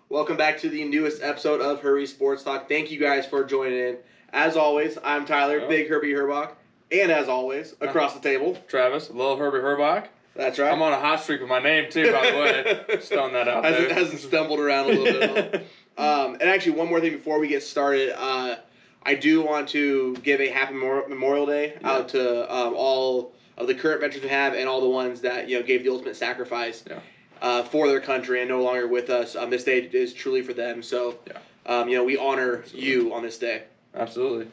Welcome back to the newest episode of Hurry Sports Talk. Thank you guys for joining in. As always, I'm Tyler, Big Herbie Herbach. And as always, across the table, Travis, Little Herbie Herbach. That's right. I'm on a hot streak with my name, too, by the way. Just throwing that out there. Hasn't stumbled around a little bit. And actually, one more thing before we get started. I do want to give a happy Memorial Day out to all of the current veterans we have and all the ones that gave the ultimate sacrifice for their country and no longer with us. This day is truly for them. So, we honor you on this day. Absolutely.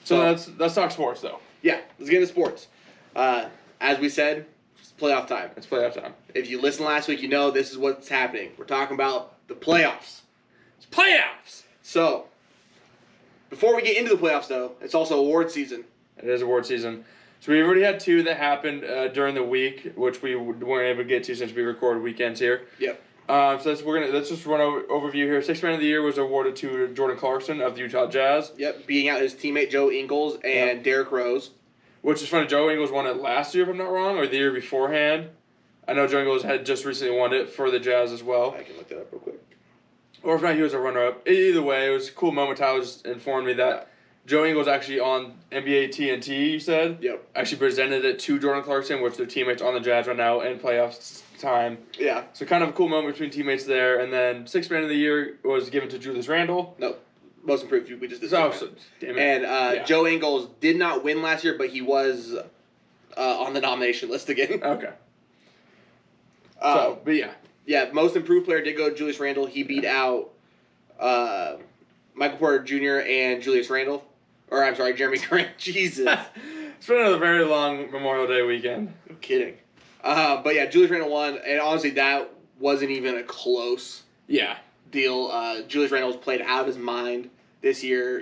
So let's talk sports, though. Yeah, let's get into sports. As we said, it's playoff time. It's playoff time. If you listened last week, you know this is what's happening. We're talking about the playoffs. It's playoffs! So, before we get into the playoffs, though, it's also award season. It is award season. So we already had two that happened during the week, which we weren't able to get to since we record weekends here. Yep. So let's just run overview here. Sixth man of the year was awarded to Jordan Clarkson of the Utah Jazz. Yep, beating out his teammate Joe Ingles and Derrick Rose. Which is funny. Joe Ingles won it last year, if I'm not wrong, or the year beforehand. I know Joe Ingles had just recently won it for the Jazz as well. I can look that up real quick. Or if not, he was a runner-up. Either way, it was a cool moment. Tyler just informed me that Joe Ingles actually on NBA TNT, you said? Yep. Actually presented it to Jordan Clarkson, which their teammates on the Jazz right now in playoffs time. Yeah. So kind of a cool moment between teammates there. And then sixth man of the year was given to Julius Randle. No. Most improved. We just did So, damn it. And Joe Ingles did not win last year, but he was on the nomination list again. Okay. But yeah. Yeah, most improved player did go to Julius Randle. He beat out Michael Porter Jr. and Julius Randle. Or, I'm sorry, Jeremy Grant. Jesus. It's been a very long Memorial Day weekend. No kidding. But yeah, Julius Randle won, and honestly, that wasn't even a close deal. Julius Randle's played out of his mind this year.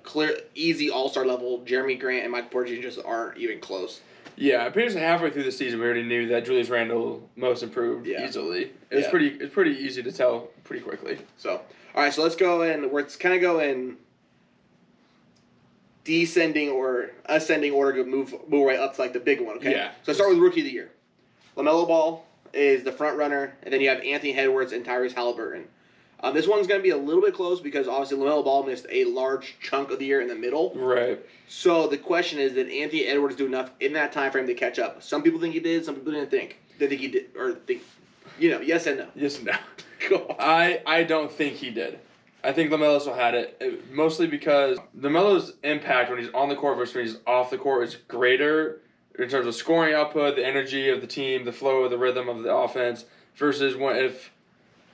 Clear, easy All-Star level. Jeremy Grant and Michael Porter Jr. just aren't even close. Yeah, apparently halfway through the season, we already knew that Julius Randle most improved easily. It's pretty easy to tell pretty quickly. So, all right, so let's go in. We're kind of going descending or ascending order to move right up to like the big one. Okay. Yeah. So start with Rookie of the Year. LaMelo Ball is the front runner, and then you have Anthony Edwards and Tyrese Halliburton. This one's going to be a little bit close because obviously LaMelo Ball missed a large chunk of the year in the middle. Right. So the question is, did Anthony Edwards do enough in that time frame to catch up? Some people think he did. Some people didn't think. They think he did, or think, yes and no. Yes and no. Go on. I don't think he did. I think LaMelo still had it, mostly because LaMelo's impact when he's on the court versus when he's off the court is greater in terms of scoring output, the energy of the team, the flow, the rhythm of the offense, versus if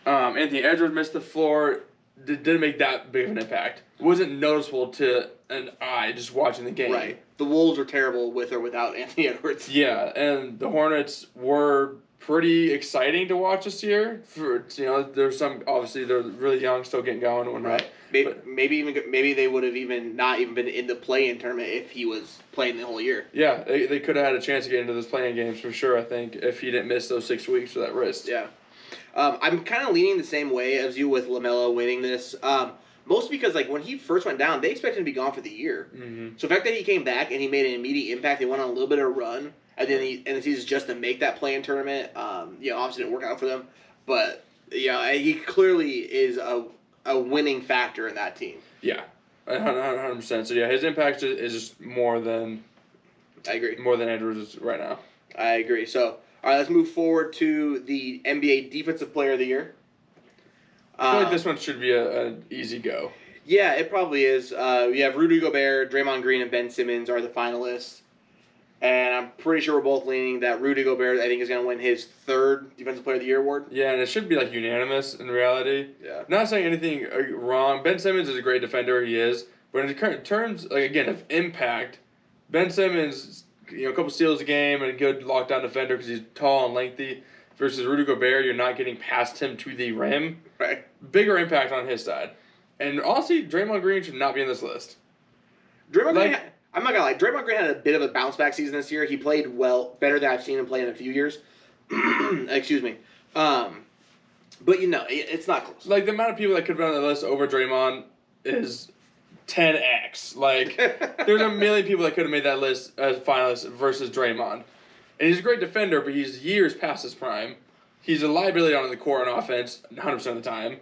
Anthony Edwards missed the floor, didn't make that big of an impact. It wasn't noticeable to an eye just watching the game. Right. The Wolves were terrible with or without Anthony Edwards. Yeah, and the Hornets were pretty exciting to watch this year. There's some, obviously they're really young, still getting going and whatnot. Right. Maybe they would have not even been in the play-in tournament if he was playing the whole year. Yeah, they could have had a chance to get into those playing games for sure, I think, if he didn't miss those 6 weeks for that wrist. Yeah. I'm kind of leaning the same way as you with LaMelo winning this. Mostly because when he first went down, they expected him to be gone for the year. Mm-hmm. So the fact that he came back and he made an immediate impact, they went on a little bit of a run, and then the season just to make that play-in tournament. Obviously didn't work out for them, but he clearly is a winning factor in that team. Yeah, 100%. So his impact is just more than Edwards right now. I agree. So all right, let's move forward to the NBA Defensive Player of the Year. I feel like this one should be an easy go. Yeah, it probably is. We have Rudy Gobert, Draymond Green, and Ben Simmons are the finalists. And I'm pretty sure we're both leaning that Rudy Gobert, I think, is going to win his third Defensive Player of the Year award. Yeah, and it should be unanimous in reality. Yeah. Not saying anything wrong. Ben Simmons is a great defender, he is. But in terms, again, of impact, Ben Simmons, a couple steals a game and a good lockdown defender because he's tall and lengthy. Versus Rudy Gobert, you're not getting past him to the rim. Right. Bigger impact on his side. And honestly, Draymond Green should not be in this list. Draymond Green, I'm not going to lie, Draymond Green had a bit of a bounce-back season this year. He played well, better than I've seen him play in a few years. Excuse me. But, it's not close. The amount of people that could be on the list over Draymond is 10x. There's a million people that could have made that list as finalists versus Draymond. And he's a great defender, but he's years past his prime. he's a liability on the court on offense 100% of the time.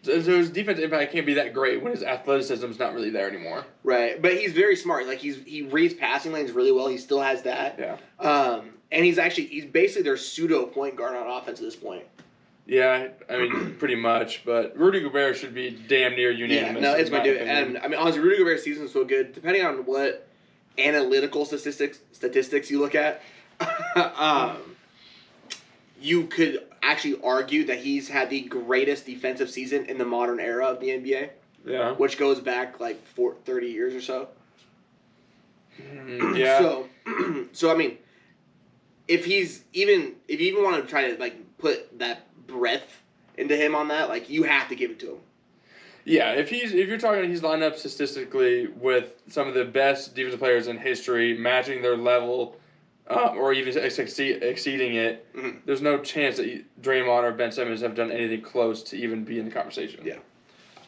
So his defense impact can't be that great when his athleticism is not really there anymore. Right, but he's very smart. Like he reads passing lanes really well. He still has that. Yeah. And he's basically their pseudo point guard on offense at this point. Yeah, I mean, pretty much. But Rudy Gobert should be damn near unanimous. Yeah, no, it's going to do it. And I mean, honestly, Rudy Gobert's season is so good. Depending on what analytical statistics you look at, you could actually argue that he's had the greatest defensive season in the modern era of the NBA. Yeah. Which goes back like 30 years or so. Yeah. So I mean, if you even want to try to like put that breadth into him on that, like you have to give it to him. Yeah, if you're talking, he's lined up statistically with some of the best defensive players in history, matching their level, or even exceeding it. Mm-hmm. There's no chance that Draymond or Ben Simmons have done anything close to even be in the conversation. Yeah,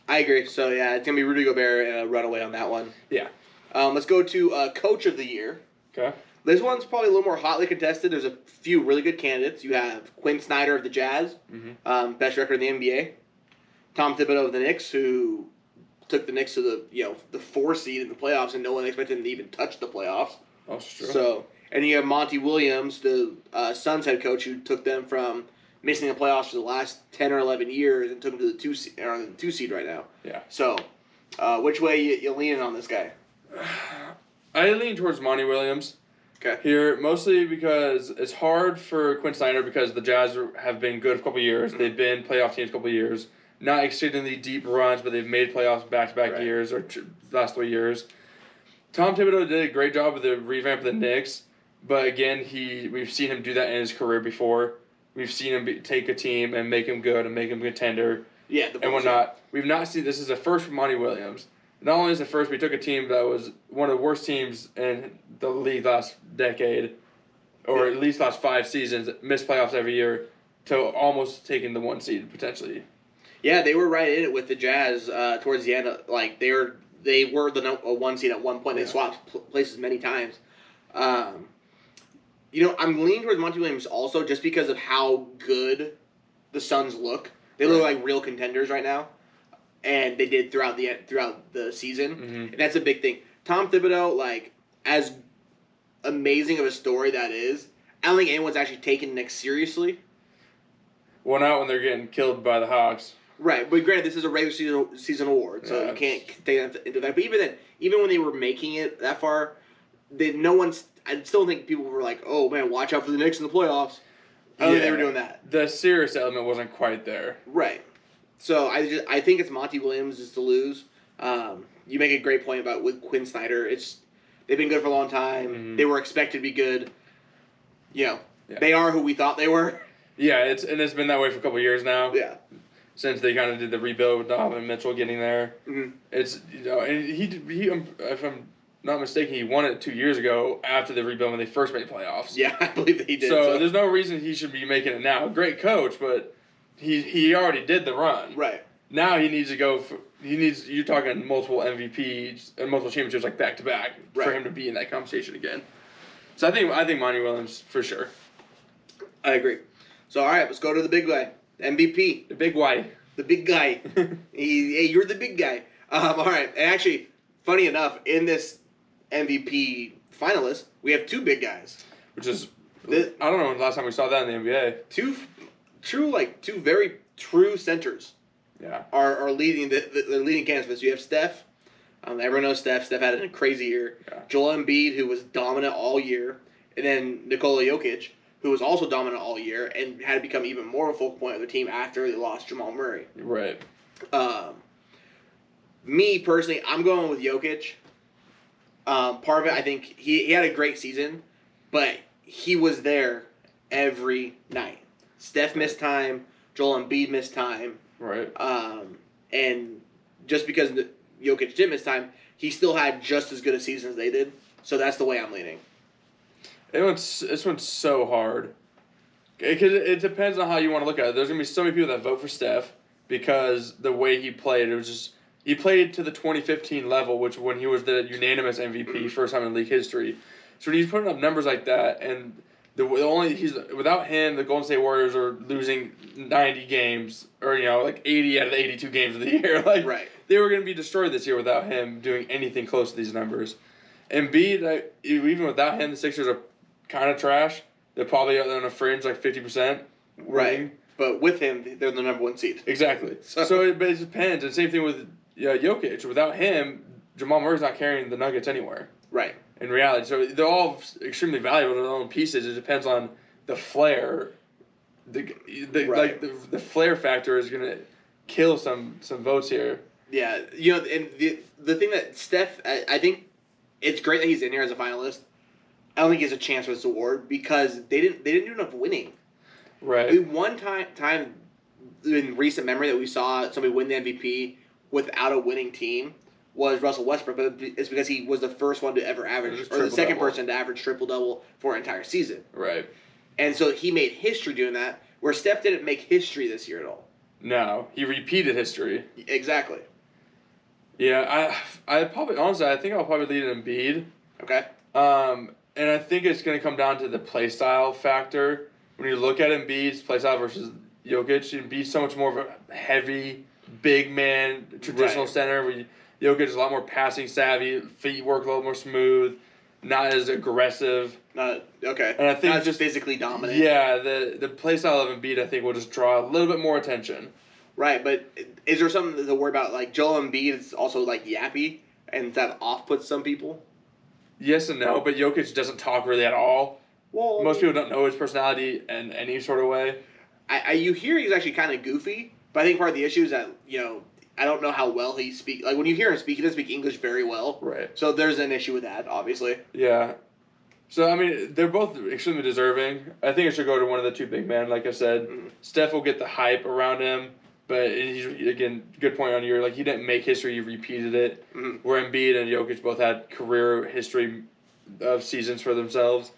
I agree. So yeah, it's gonna be Rudy Gobert runaway on that one. Yeah. Let's go to Coach of the Year. Okay. This one's probably a little more hotly contested. There's a few really good candidates. You have Quinn Snyder of the Jazz, best record in the NBA. Tom Thibodeau of the Knicks, who took the Knicks to the 4 seed in the playoffs, and no one expected them to even touch the playoffs. That's true. So, and you have Monty Williams, the Suns head coach, who took them from missing the playoffs for the last 10 or 11 years and took them to the 2 seed, or the 2 seed right now. Yeah. So, which way you leaning on this guy? I lean towards Monty Williams. Okay. Here, mostly because it's hard for Quinn Snyder because the Jazz have been good for a couple of years. Mm-hmm. They've been playoff teams a couple of years. Not exceedingly deep runs, but they've made playoffs back-to-back years or last 3 years. Tom Thibodeau did a great job with the revamp of the Knicks, but again, we've seen him do that in his career before. We've seen him take a team and make him good and make him contender. Yeah, and whatnot. We've not seen this is a first for Monty Williams. Not only is it first, we took a team that was one of the worst teams in the league last decade, or at least last 5 seasons, missed playoffs every year, to almost taking the 1 seed potentially. Yeah, they were right in it with the Jazz towards the end. Like they were the 1 seed at one point. They swapped places many times. I'm leaning towards Monty Williams also just because of how good the Suns look. They look like real contenders right now, and they did throughout the season. Mm-hmm. And that's a big thing. Tom Thibodeau, like as amazing of a story that is, I don't think anyone's actually taken the Knicks seriously. Well, not when they're getting killed by the Hawks. Right, but granted, this is a regular season award, so you can't take that into that. But even then, even when they were making it that far, I still think people were like, "Oh man, watch out for the Knicks in the playoffs." I don't think they were doing that. The serious element wasn't quite there. Right. So I think it's Monty Williams just to lose. You make a great point about with Quinn Snyder. They've been good for a long time. Mm-hmm. They were expected to be good. They are who we thought they were. Yeah, it's been that way for a couple of years now. Yeah. Since they kind of did the rebuild with Donovan Mitchell getting there, It's and he if I'm not mistaken, he won it 2 years ago after the rebuild when they first made playoffs. Yeah, I believe that he did. So there's no reason he should be making it now. Great coach, but he already did the run. Right. Now he needs to go. You're talking multiple MVPs and multiple championships like back to back for him to be in that conversation again. So I think Monty Williams for sure. I agree. So all right, let's go to the big guy. MVP. The big guy. The big guy. Hey, you're the big guy. All right. And actually, funny enough, in this MVP finalist, we have 2 big guys. Which is, I don't know when the last time we saw that in the NBA. Two very true centers. Yeah. Are leading the leading candidates. You have Steph. Everyone knows Steph. Steph had a crazy year. Yeah. Joel Embiid, who was dominant all year. And then Nikola Jokic, who was also dominant all year and had become even more of a focal point of the team after they lost Jamal Murray. Right. Me, personally, I'm going with Jokic. Part of it, I think, he had a great season, but he was there every night. Steph missed time. Joel Embiid missed time. Right. And just because Jokic didn't miss time, he still had just as good a season as they did. So that's the way I'm leaning. This one's so hard. Because it depends on how you want to look at it. There's going to be so many people that vote for Steph because the way he played, it was just... He played to the 2015 level, which when he was the unanimous MVP, first time in league history. So when he's putting up numbers like that, and The only he's without him, the Golden State Warriors are losing 90 games, or like 80 out of the 82 games of the year. Like Right. they were going to be destroyed this year without him doing anything close to these numbers. Embiid, even without him, the Sixers are kind of trash. They're probably on a fringe like 50%. Right. But with him, they're the number 1 seed. Exactly. But it depends. And same thing with Jokic. Without him, Jamal Murray's not carrying the Nuggets anywhere. Right. In reality, so they're all extremely valuable to their own pieces. It depends on the flair. The flair factor is gonna kill some votes here. Yeah, and the thing that Steph, I think it's great that he's in here as a finalist. I don't think he has a chance for this award because they didn't do enough winning. Right. The one time in recent memory that we saw somebody win the MVP without a winning team was Russell Westbrook, but it's because he was the first one to ever average, or the second person to average triple-double for an entire season. Right. And so he made history doing that, where Steph didn't make history this year at all. No, he repeated history. Exactly. Yeah, I probably, honestly, I think I'll probably lead Embiid. Okay. And I think it's going to come down to the play style factor. When you look at Embiid's play style versus Jokic, Embiid's so much more of a heavy, big man, traditional center, where Jokic is a lot more passing savvy, feet work a little more smooth, not as aggressive. Okay. And I think not just physically dominant. Yeah, the play style of Embiid, I think, will just draw a little bit more attention. Right, but is there something to worry about? Like, Joel Embiid is also, like, yappy, and that off-puts some people? Yes and no, but Jokic doesn't talk really at all. Well, most people don't know his personality in any sort of way. You hear he's actually kind of goofy, but I think part of the issue is that, I don't know how well he speaks. Like, when you hear him speak, he doesn't speak English very well. Right. So there's an issue with that, obviously. Yeah. So, I mean, they're both extremely deserving. I think it should go to one of the two big men, like I said. Mm-hmm. Steph will get the hype around him, but he's, again, good point on your, like, he didn't make history, he repeated it. Mm-hmm. Where Embiid and Jokic both had career history of seasons for themselves.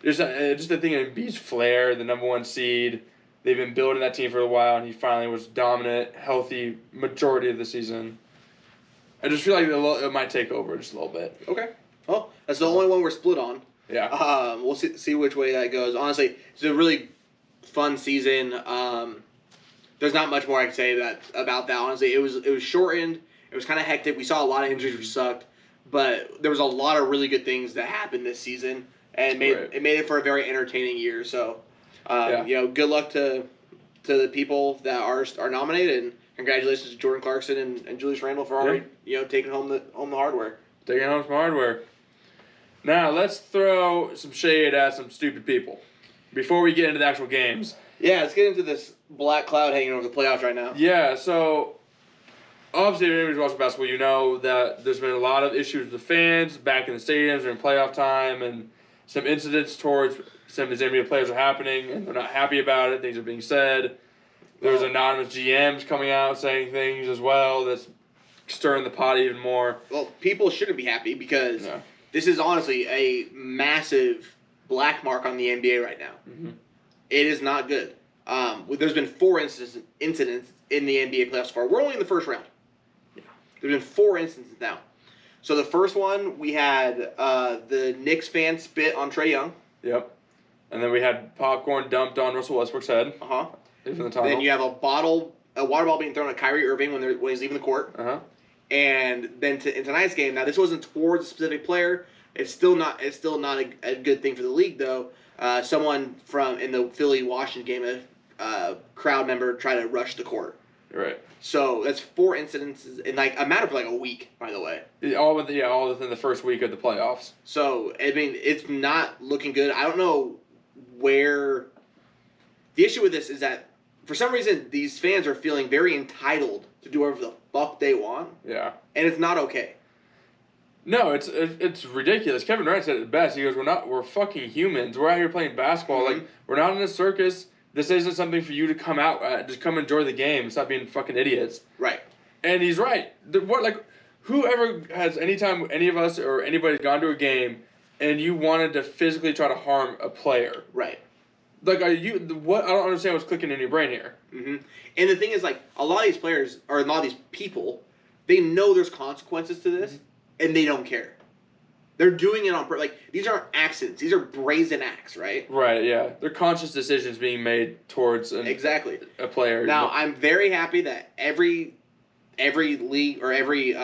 Just the thing of Embiid's flair, the number 1 seed. They've been building that team for a while, and he finally was dominant, healthy majority of the season. I just feel like it might take over just a little bit. Okay. Well, that's the only one we're split on. Yeah. We'll see which way that goes. Honestly, it's a really fun season. There's not much more I can say about that. Honestly, it was shortened. It was kind of hectic. We saw a lot of injuries, which sucked, but there was a lot of really good things that happened this season, and it made it for a very entertaining year. So. Good luck to the people that are nominated, and congratulations to Jordan Clarkson and Julius Randle for already taking home the hardware. Taking home some hardware. Now let's throw some shade at some stupid people before we get into the actual games. Yeah, let's get into this black cloud hanging over the playoffs right now. Yeah, so obviously if anybody's watching basketball, you know that there's been a lot of issues with the fans back in the stadiums during playoff time, and some incidents towards some of these NBA players are happening, and they're not happy about it. Things are being said. There's anonymous GMs coming out saying things as well that's stirring the pot even more. Well, people shouldn't be happy because this is honestly a massive black mark on the NBA right now. Mm-hmm. It is not good. There's been 4 incidents in the NBA playoffs so far. We're only in the first round. Yeah. There's been 4 instances now. So the first one, we had the Knicks fan spit on Trae Young. Yep. And then we had popcorn dumped on Russell Westbrook's head. Uh-huh. From the tunnel. Then you have a water ball being thrown at Kyrie Irving when he's leaving the court. Uh-huh. And then in tonight's game, now this wasn't towards a specific player. It's still not a good thing for the league though. Someone in the Philly-Washington game, a crowd member tried to rush the court. Right. So that's 4 incidents in like a matter of like a week, by the way. All within the first week of the playoffs. So I mean, it's not looking good. I don't know where the issue with this is that for some reason these fans are feeling very entitled to do whatever the fuck they want. Yeah. And it's not okay. No, it's ridiculous. Kevin Durant said it best. He goes, we're fucking humans. We're out here playing basketball. Mm-hmm. Like, we're not in a circus. This isn't something for you to come out, just come enjoy the game. Stop being fucking idiots. Right. And he's right. Whoever has any time, any of us or anybody's gone to a game and you wanted to physically try to harm a player. Right. Like, I don't understand what's clicking in your brain here. Mm-hmm. And the thing is, like, a lot of these players, or a lot of these people, they know there's consequences to this, mm-hmm. and they don't care. They're doing it on purpose. Like, these aren't accidents. These are brazen acts, right? Right, yeah. They're conscious decisions being made towards Exactly. a player. Now, I'm very happy that every league or every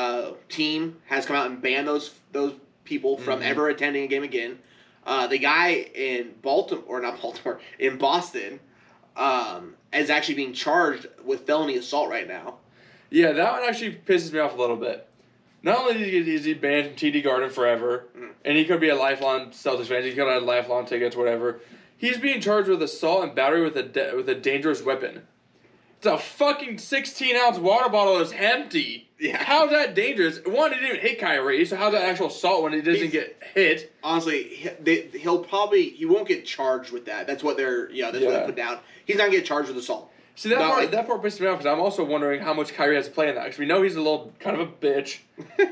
team has come out and banned those people from ever attending a game again. The guy in in Boston, is actually being charged with felony assault right now. Yeah, that one actually pisses me off a little bit. Not only is he banned from TD Garden forever, and he could be a lifelong Celtics fan, he could have lifelong tickets, whatever. He's being charged with assault and battery with a dangerous weapon. It's a fucking 16-ounce water bottle that's empty. Yeah. How's that dangerous? One, he didn't even hit Kyrie, so how's that actual assault when he doesn't get hit? Honestly, he won't get charged with that. That's what what they put down. He's not going to get charged with assault. See, that part pisses me off because I'm also wondering how much Kyrie has to play in that. Because we know he's a little kind of a bitch.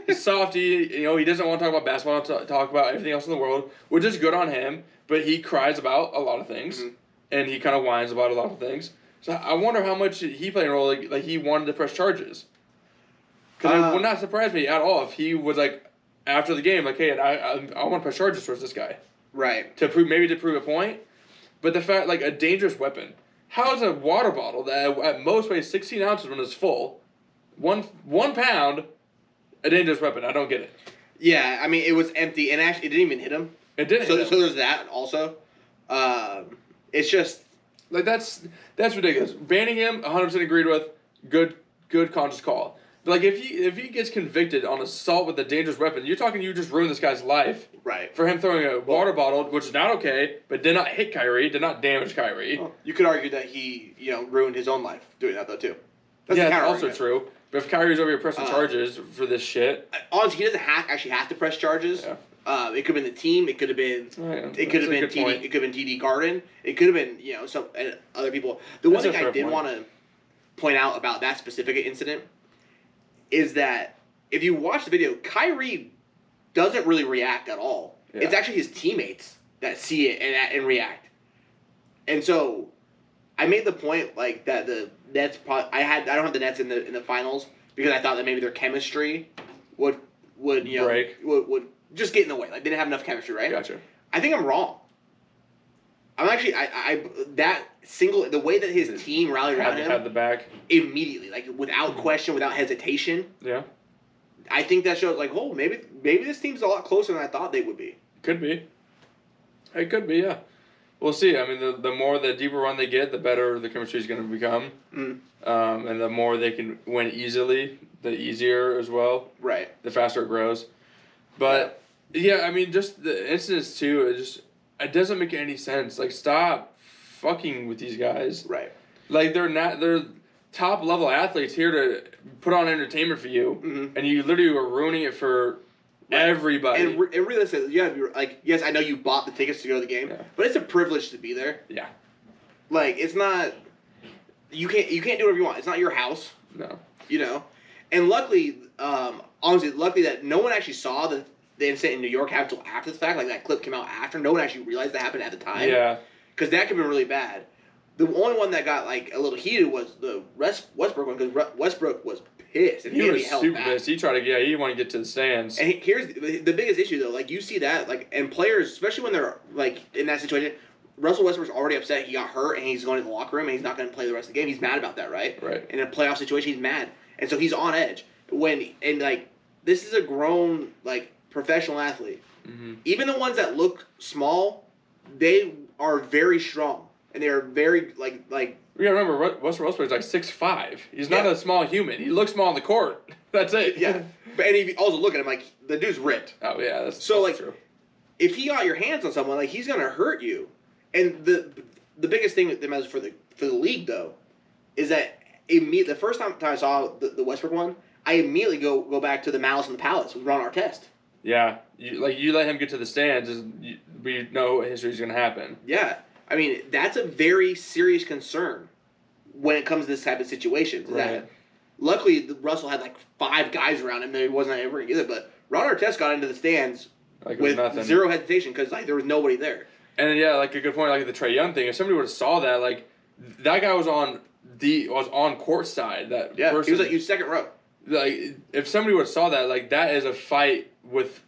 He's softy. He doesn't want to talk about basketball, talk about everything else in the world, which is good on him. But he cries about a lot of things, and he kind of whines about a lot of things. So I wonder how much he played a role. Like he wanted to press charges. Because it would not surprise me at all if he was like after the game, like, hey, I want to press charges towards this guy, right? To prove a point. But the fact, like, a dangerous weapon. How is a water bottle that at most weighs 16 ounces when it's full, one pound, a dangerous weapon? I don't get it. Yeah, I mean, it was empty, and actually, it didn't even hit him. It didn't hit him. So there's that also. It's just... Like, that's ridiculous. Banning him, 100% agreed with. Good conscious call. But, like, if he gets convicted on assault with a dangerous weapon, you're talking you just ruined this guy's life. Right. For him throwing a water bottle, which is not okay, but did not hit Kyrie, did not damage Kyrie. Well, you could argue that he, ruined his own life doing that, though, too. That's also true. But if Kyrie's over here pressing charges for this shit... Honestly, he doesn't actually have to press charges. Yeah. It could have been the team. It could have been... It could have been TD. It could have been TD Garden. It could have been, some other people. The one thing I did want to point out about that specific incident is that if you watch the video, Kyrie doesn't really react at all. Yeah. It's actually his teammates that see it and react. And so, I made the point like that the Nets. I don't have the Nets in the finals because I thought that maybe their chemistry would break. would just get in the way. Like they didn't have enough chemistry, right? Gotcha. I think I'm wrong. I'm actually the way that his team rallied around him had the back immediately, like without question, without hesitation. Yeah. I think that shows like, oh, maybe this team's a lot closer than I thought they would be. Could be. It could be, yeah. We'll see. I mean, the deeper run they get, the better the chemistry is going to become. And the more they can win easily, the easier as well. Right. The faster it grows. But yeah, I mean, just the incidents too. It doesn't make any sense. Like, stop fucking with these guys. Right. Like they're top level athletes here to put on entertainment for you, and you literally are ruining it for everybody. And realistically, yes, I know you bought the tickets to go to the game, but it's a privilege to be there. Yeah. Like, it's not. You can't do whatever you want. It's not your house. No. And luckily, honestly, that no one actually saw the incident in New York happen until after the fact. Like, that clip came out after. No one actually realized that happened at the time. Yeah. Because that could have been really bad. The only one that got, like, a little heated was the Westbrook one, because Westbrook was pissed. And he was super pissed. He didn't want to get to the stands. And here's the biggest issue, though. Like, you see that, like, and players, especially when they're, like, in that situation, Russell Westbrook's already upset. He got hurt, and he's going to the locker room, and he's not going to play the rest of the game. He's mad about that, right? Right. In a playoff situation, he's mad. And so he's on edge. This is a grown, like, professional athlete. Mm-hmm. Even the ones that look small, they are very strong. And they are very, like... You gotta remember, Russell Westbrook's like 6'5". He's not a small human. He looks small on the court. That's it. Yeah. But and if you also look at him, like, the dude's ripped. Oh, yeah, that's true. If he got your hands on someone, like, he's gonna hurt you. And the biggest thing that matters for the league, though, is that the first time I saw the Westbrook one, I immediately go back to the Malice in the Palace with Ron Artest. Yeah. You let him get to the stands, we know what history's gonna happen. Yeah. I mean, that's a very serious concern when it comes to this type of situations. Right. That luckily, Russell had like 5 guys around him that he wasn't ever going to get it. But Ron Artest got into the stands with zero hesitation because there was nobody there. And then, like a good point, like the Trae Young thing. If somebody would have saw that, like that guy was on court side. He was second row. Like if somebody would have saw that, like that is a fight with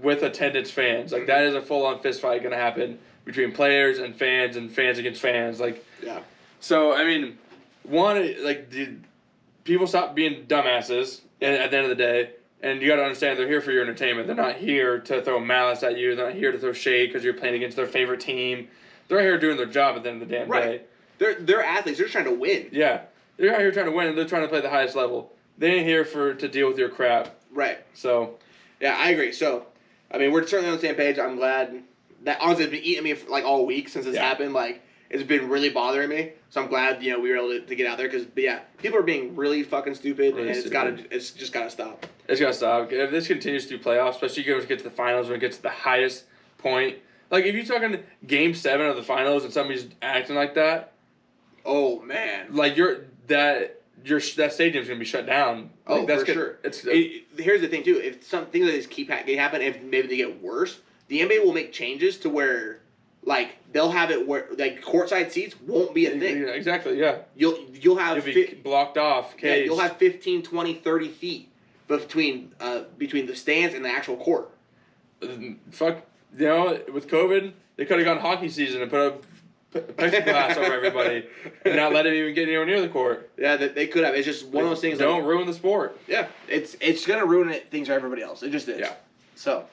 with attendance fans. Like, that is a full-on fist fight going to happen between players and fans against fans. Like, Yeah. So, I mean, people stop being dumbasses at the end of the day, and you got to understand they're here for your entertainment. They're not here to throw malice at you. They're not here to throw shade because you're playing against their favorite team. They're here doing their job at the end of the damn day. They're athletes. They're just trying to win. Yeah. They're out here trying to win, and they're trying to play the highest level. They ain't here to deal with your crap. Right. So. Yeah, I agree. So, I mean, we're certainly on the same page. I'm glad that, honestly, it's been eating me like all week since this happened. Like, it's been really bothering me. So I'm glad, we were able to get out there because, people are being really fucking stupid, and it's just got to stop. It's got to stop. If this continues through playoffs, especially when it gets to the finals, when it gets to the highest point. Like, if you're talking Game 7 of the finals and somebody's acting like that. Oh, man. Like, that stadium's going to be shut down. Like, for sure. Here's the thing, too. If some things like this keep happening, if maybe they get worse, the NBA will make changes to where, like, they'll have it where, like, courtside seats won't be a thing. Yeah, exactly, yeah. You'll have... You'll be blocked off, caged. Yeah, you'll have 15, 20, 30 feet between the stands and the actual court. Fuck, with COVID, they could have gone hockey season and put up plexiglass over everybody and not let him even get anywhere near the court. Yeah, they could have. It's just one of those things. Don't ruin the sport. Yeah, it's gonna ruin things for everybody else. It just is. Yeah. So,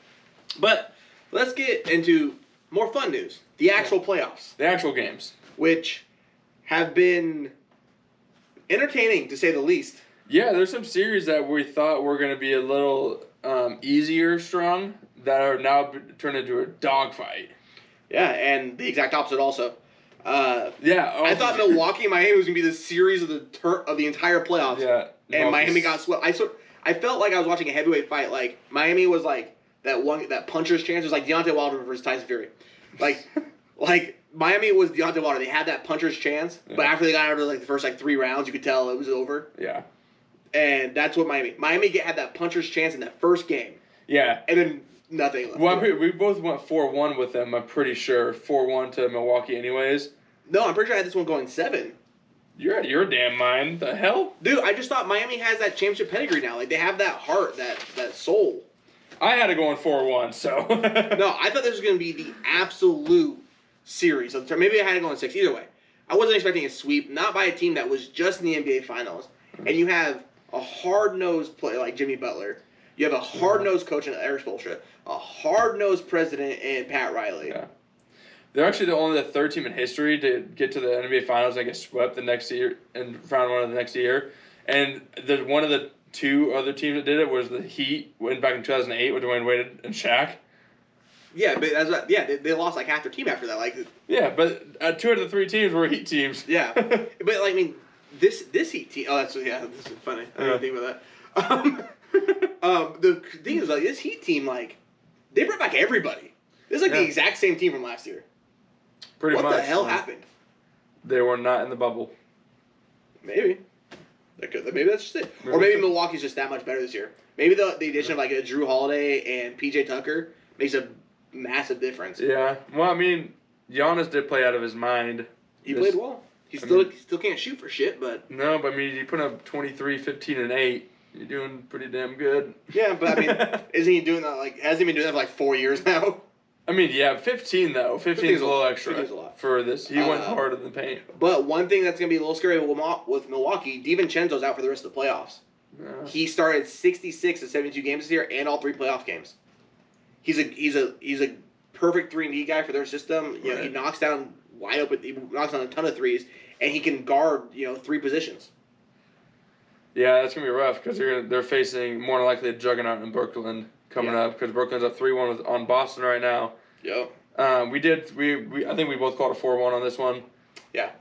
but let's get into more fun news. The actual playoffs. The actual games, which have been entertaining to say the least. Yeah, there's some series that we thought were going to be a little easier strung that are now turned into a dogfight. Yeah, and the exact opposite also. I thought Milwaukee and Miami was going to be the series of the entire playoffs. Yeah. And Miami got swept. I felt like I was watching a heavyweight fight. Like, Miami was like that puncher's chance. It was like Deontay Wilder versus Tyson Fury. Like Miami was Deontay Wilder. They had that puncher's chance, but after they got out of the first 3 rounds, you could tell it was over. Yeah. And that's what Miami had that puncher's chance in that first game. Yeah. And then nothing left. Well, we both went 4-1 with them, I'm pretty sure. 4-1 to Milwaukee anyways. No, I'm pretty sure I had this one going 7. You're out of your damn mind. The hell? Dude, I just thought Miami has that championship pedigree now. Like, they have that heart, that soul. I had it going 4-1, so. No, I thought this was going to be the absolute series. Maybe I had it going 6. Either way. I wasn't expecting a sweep, not by a team that was just in the NBA Finals. And you have a hard-nosed player like Jimmy Butler. You have a hard-nosed coach in Erik Spoelstra. A hard-nosed president in Pat Riley. Yeah. They're actually only the third team in history to get to the NBA Finals and get swept the next year in round 1 of the next year. And one of the 2 other teams that did it was the Heat, went back in 2008 with Dwayne Wade and Shaq. Yeah, but they lost half their team after that. Yeah, but 2 out of the 3 teams were Heat teams. Yeah, but this Heat team. Oh, this is funny. I didn't think about that. The thing is, this Heat team, they brought back everybody. This is the exact same team from last year. Pretty much. What the hell happened? They were not in the bubble. Maybe. Maybe that's just it. Or maybe Milwaukee's just that much better this year. Maybe the addition of a Drew Holiday and PJ Tucker makes a massive difference. Yeah. Well, Giannis did play out of his mind. He played well. He still can't shoot for shit, but... No, but you put up 23, 15, and 8. You're doing pretty damn good. Yeah, but isn't he doing that, hasn't he been doing that for 4 years now? 15 though. 15 is a little extra 15's a lot. for this. He went hard in the paint. But one thing that's going to be a little scary with Milwaukee, DiVincenzo's out for the rest of the playoffs. Yeah. He started 66 of 72 games this year and all 3 playoff games. He's a perfect 3-and-D guy for their system. He knocks down wide open. He knocks down a ton of threes, and he can guard 3 positions. Yeah, that's gonna be rough because they're facing more than likely a juggernaut in Brooklyn coming up because Brooklyn's up 3-1 on Boston right now. Yep. I think we both called a 4-1 on this one. Yeah.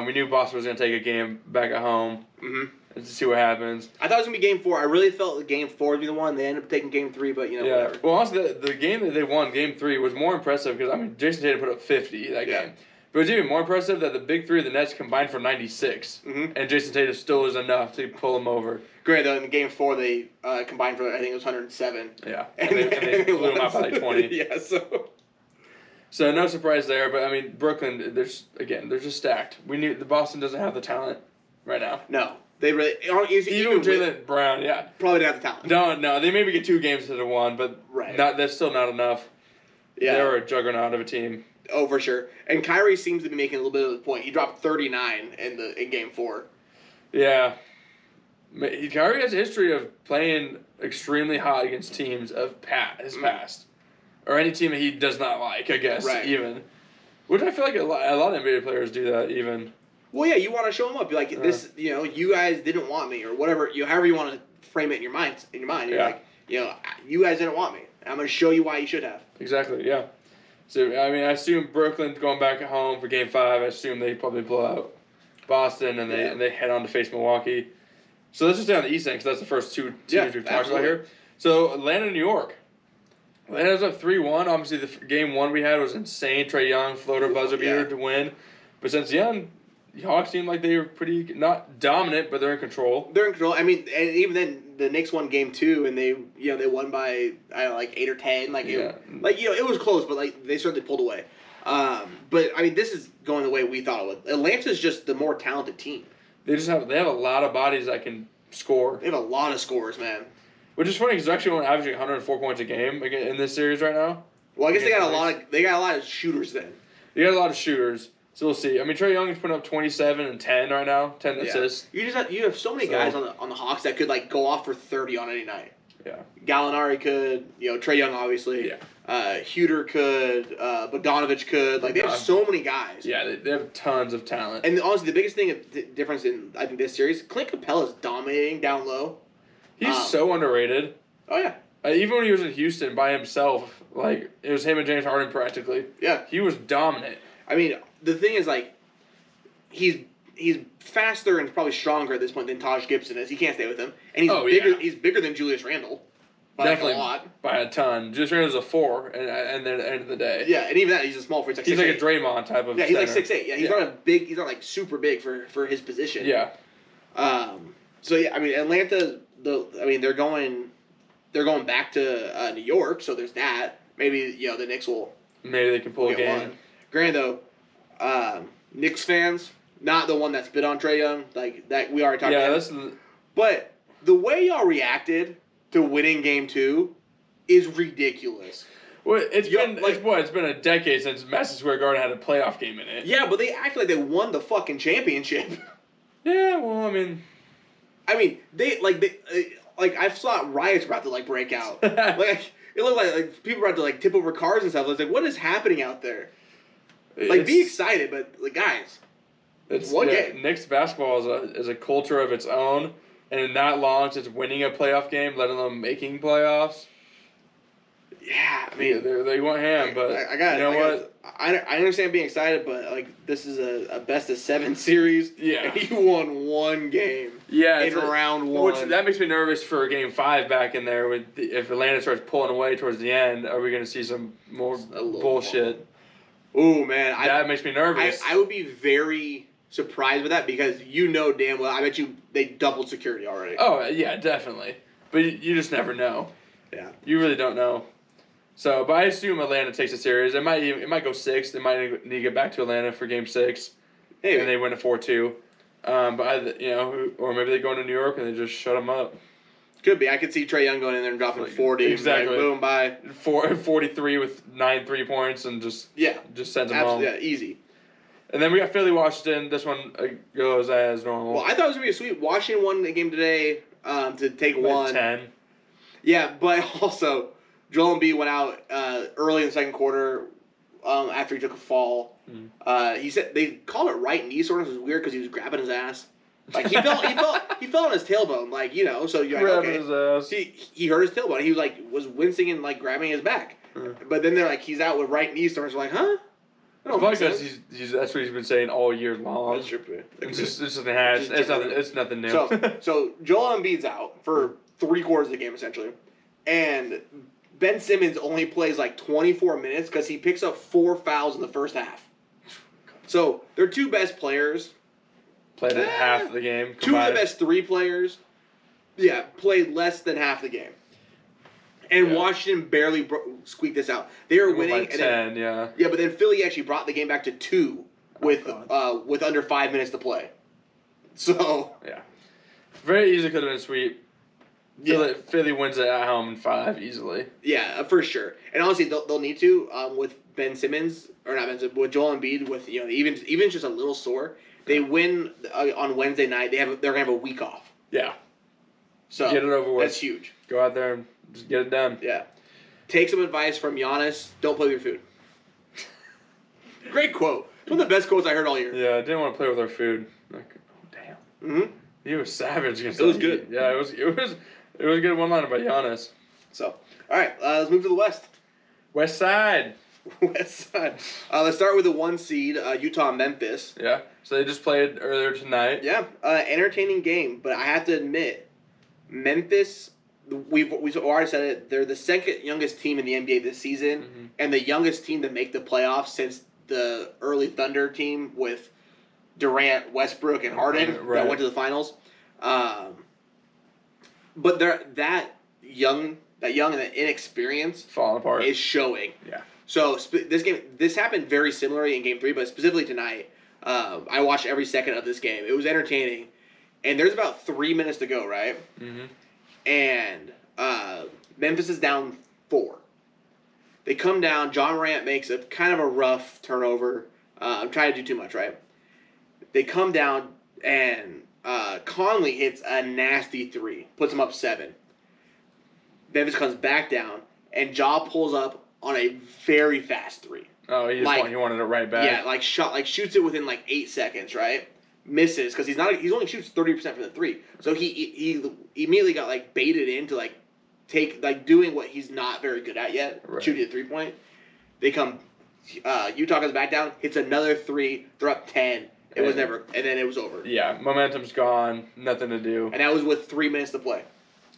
We knew Boston was gonna take a game back at home. Mm-hmm. To see what happens. I thought it was gonna be Game 4. I really felt Game 4 would be the one. They ended up taking Game 3, but whatever. Well, honestly, the game that they won, Game 3, was more impressive because Jason Tatum put up 50 that game. But it was even more impressive that the big 3 of the Nets combined for 96, and Jason Tatum still was enough to pull them over. Great, though. In Game 4, they combined for, I think it was 107. Yeah, and they blew them out by 20. Yeah, So no surprise there, but Brooklyn, they're just stacked. We knew Boston doesn't have the talent right now. No, They really Even with Jaylen Brown, yeah. probably didn't have the talent. No, they maybe get 2 games instead of 1, but Right. that's still not enough. Yeah. They were a juggernaut of a team. Oh, for sure. And Kyrie seems to be making a little bit of a point. He dropped 39 in Game 4. Yeah. Kyrie has a history of playing extremely hot against teams of his past. Or any team that he does not like, I guess, even. Which I feel like a lot of NBA players do that, even. Well, yeah, you want to show them up. You're like, this, you guys didn't want me, or whatever, however you want to frame it in your mind. You're like, you guys didn't want me. I'm going to show you why you should have. Exactly, yeah. So, I mean, I assume Brooklyn's going back at home for Game 5. I assume they probably blow out Boston, and they head on to face Milwaukee. So let's just stay on the East end, because that's the first 2 teams we've talked about here. So, Atlanta, New York. Atlanta's up 3-1. Obviously, the Game 1 we had was insane. Trae Young, floater buzzer beater to win. But since then, the Hawks seem like they were pretty, not dominant, but they're in control. They're in control. I mean, and even then, the Knicks won Game 2, and they won by, I don't know, like 8 or 10. It was close, but they certainly pulled away. But, I mean, this is going the way we thought it would. Atlanta's just the more talented team. They have a lot of bodies that can score. They have a lot of scores, man. Which is funny because they're actually only averaging 104 points a game in this series right now. Well, I guess they got a lot of shooters then. They got a lot of shooters, so we'll see. I mean, Trae Young is putting up 27 and 10 right now, 10 assists. You have so many guys on the Hawks that could go off for 30 on any night. Yeah. Gallinari could, Trae Young obviously. Yeah. Huter could, Bogdanovich could. They have so many guys. Yeah, they have tons of talent. And honestly, the biggest difference in I think this series, Clint Capella's dominating down low. He's so underrated. Oh yeah. Even when he was in Houston by himself, it was him and James Harden practically. Yeah. He was dominant. I mean, the thing is he's faster and probably stronger at this point than Taj Gibson is. He can't stay with him, and he's bigger. Yeah. He's bigger than Julius Randle. Definitely a lot. By a ton. Julius Randle's a 4, and then at the end of the day. Yeah, and even that he's a small for. He's like a Draymond type of. Yeah, he's center. 6'8". Yeah, he's not a big. He's not super big for his position. Yeah. So yeah, I mean Atlanta. They're going back to New York, so there's that. Maybe the Knicks will. Maybe they can pull a game. One. Granted though, Knicks fans, not the one that spit on Trae Young, that we already talked about. Yeah, but the way y'all reacted to winning Game 2 is ridiculous. Well, it's been a decade since Madison Square Garden had a playoff game in it. Yeah, but they act like they won the fucking championship. Yeah, well, I mean, I thought riots were about to break out. It looked like people were about to tip over cars and stuff. I was like, what is happening out there? Be excited, but guys, it's one game. Knicks basketball is a culture of its own, and not long since winning a playoff game, let alone making playoffs. Yeah, I mean they went ham, but I understand being excited, but this is a best of 7 series. Yeah, and you won one game. Yeah, in round 1. That makes me nervous for Game 5 back in there. If Atlanta starts pulling away towards the end, are we going to see some more bullshit? Oh man, that makes me nervous. I would be very surprised with that because damn well. I bet you they doubled security already. Oh yeah, definitely. But you just never know. Yeah, you really don't know. So, but I assume Atlanta takes a series. It might go 6. They might need to get back to Atlanta for Game 6, maybe. And they win a 4-2. Or maybe they go into New York and they just shut them up. Could be. I could see Trae Young going in there and dropping 40. Exactly. Boom, bye. 43 with 9 3-points and just sends them home. Yeah, easy. And then we got Philly Washington. This one goes as normal. Well, I thought it was gonna be a sweep. Washington won the game today to take 1. 10. Yeah, but also Joel Embiid went out early in the second quarter after he took a fall. He said they called it right knee sort of. It was weird because he was grabbing his ass. He fell on his tailbone. So you're grabbing his ass. He hurt his tailbone. He was wincing and grabbing his back. But then they're he's out with right knee sores. We're huh? Probably because that's what he's been saying all year long. That's true. It's nothing new. So Joel Embiid's out for 3/4 of the game essentially, and Ben Simmons only plays 24 minutes because he picks up 4 fouls in the first half. So their 2 best players played half of the game. Combined. 2 of the best 3 players, played less than half the game. And Washington barely squeaked this out. They were winning. By 10, Yeah, but then Philly actually brought the game back to 2 with under 5 minutes to play. So yeah. Very easily could have been a sweep. Yeah. Philly wins it at home in 5 easily. Yeah, for sure. And honestly, they'll need to with Ben Simmons or not Ben Simmons, with Joel Embiid with even just a little sore. They win on Wednesday night. They're gonna have a week off. Yeah. So get it over with. That's huge. Go out there and just get it done. Yeah. Take some advice from Giannis. Don't play with your food. Great quote. It's one of the best quotes I heard all year. Yeah, I didn't want to play with our food. Like, oh damn. Mm-hmm. He was savage against It was us. good. Yeah, it was a good one-liner by Giannis. So, all right, let's move to the West. West Side. West Side. Let's start with the 1 seed, Utah Memphis. Yeah. So they just played earlier tonight. Yeah, entertaining game, but I have to admit, Memphis. We've already said it. They're the second youngest team in the NBA this season, and the youngest team to make the playoffs since the early Thunder team with Durant, Westbrook, and Harden that went to the finals. But they're that young and that inexperience falling apart is showing. Yeah. So this happened very similarly in Game 3, but specifically tonight, I watched every second of this game. It was entertaining, and there's about 3 minutes to go, right? Mm-hmm. And Memphis is down 4. They come down. John Morant makes a kind of a rough turnover. I'm trying to do too much, right? They come down, and Conley hits a nasty 3, puts them up 7. Memphis comes back down, and Ja pulls up on a very fast 3. Oh, he wanted it right back. Yeah, shoots it within 8 seconds, right? Misses because he only shoots 30% from the 3. So he immediately got baited into doing what he's not very good at yet, shooting a 3-point. They come, Utah comes back down, hits another 3. They're up 10. It was never, and then it was over. Yeah, momentum's gone, nothing to do. And that was with 3 minutes to play.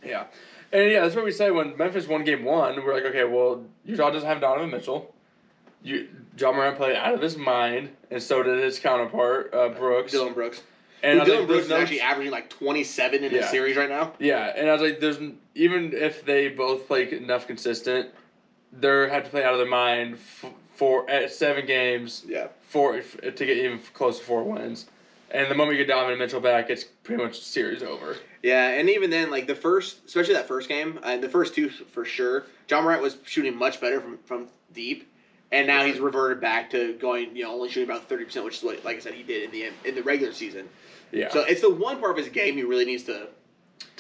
Yeah, and yeah, that's what we said when Memphis won Game 1. We're like, okay, well, Utah doesn't have Donovan Mitchell. John Morant played out of his mind, and so did his counterpart, Brooks. Dylan Brooks. And Dylan Brooks is actually averaging 27 in this series right now. Yeah, and I was like, even if they both play enough consistent, they have to play out of their mind at 7 games. Yeah. To get even close to 4 wins. And the moment you get Donovan Mitchell back, it's pretty much series over. Yeah, and even then, especially that first game, the first 2 for sure, John Morant was shooting much better from deep. And now he's reverted back to going, only shooting about 30%, which is what, like I said, he did in the regular season. Yeah. So it's the one part of his game he really needs to